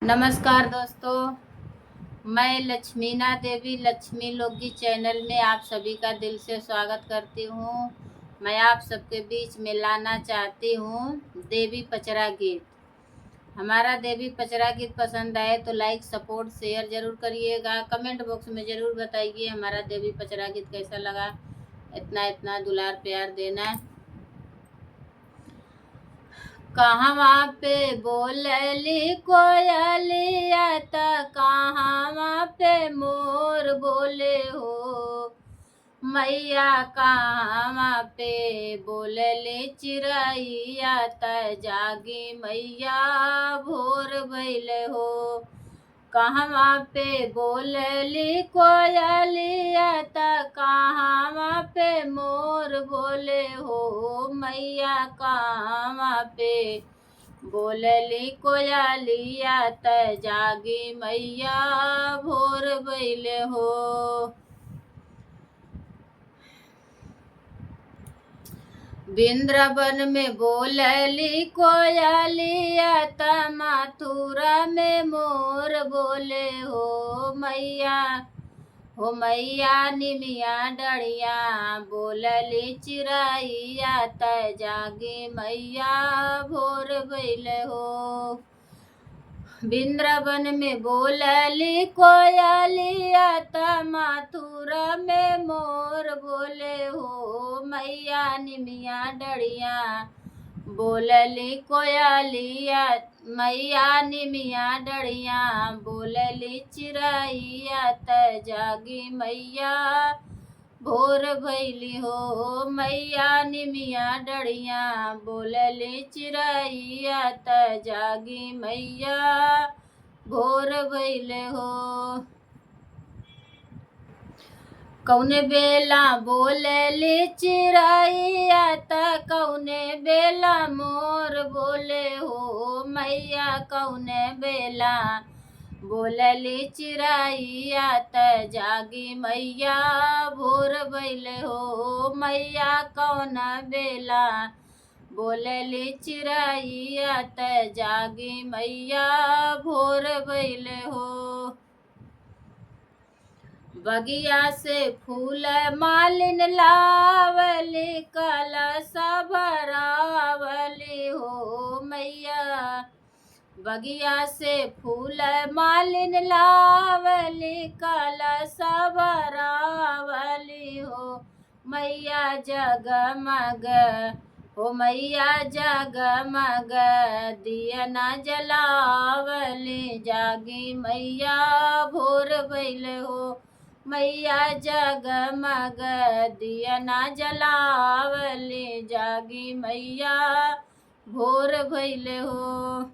नमस्कार दोस्तों, मैं लक्ष्मीना देवी लक्ष्मी लोकगीत चैनल में आप सभी का दिल से स्वागत करती हूँ। मैं आप सबके बीच में लाना चाहती हूँ देवी पचरा गीत। हमारा देवी पचरा गीत पसंद आए तो लाइक सपोर्ट शेयर ज़रूर करिएगा। कमेंट बॉक्स में ज़रूर बताइए हमारा देवी पचरा गीत कैसा लगा। इतना दुलार प्यार देना। कहवा पे बोलली कोयलिया त कहवा पे मोर बोले हो मैया। कहवा पे बोलली चिड़ैया त जागी मैया भोर भइल हो। कहवा पे बोलली कोयलिया त कहवा पे मोर बोले हो मैया। कहवा पे बोलली कोयलिया त जागी मैया भोर भइल हो। वृंदावन में बोलली कोयलिया त मथुरा में मोर बोले हो मैया। हो मैया निमिया डरिया बोलली चिड़ैया त जागी मैया भोर भइल हो। वृंदावन में बोलली कोयलिया त मथुरा में मोर बोले हो मैया निमिया डरिया बोलली कोयलिया मैया निमिया डरिया बोलली चिड़ैया त जागी मैया भोर भइली हो मैया निमिया डरिया बोलली चिड़ैया त जागी मैया भोर भइल हो। कौने बेला बोलली चिड़ैया त कौने बेला मोर बोले हो मैया। कौने बेला बोलली चिड़ैया त जागी मैया भोर भइल हो मैया। कौन बेला बोलली चिड़ैया त जागी मैया भोर भइल हो। बगिया से फूल मालिन लावली कलश भरावली हो मैया। बगिया से फूल मालिन लावली कलश भरावली हो मैया। जगमग हो मैया जगमग दिया न जलावली जागी मैया भोर भइल हो मैया। जगमग दिया न जलावली जागी मैया भोर भइल हो।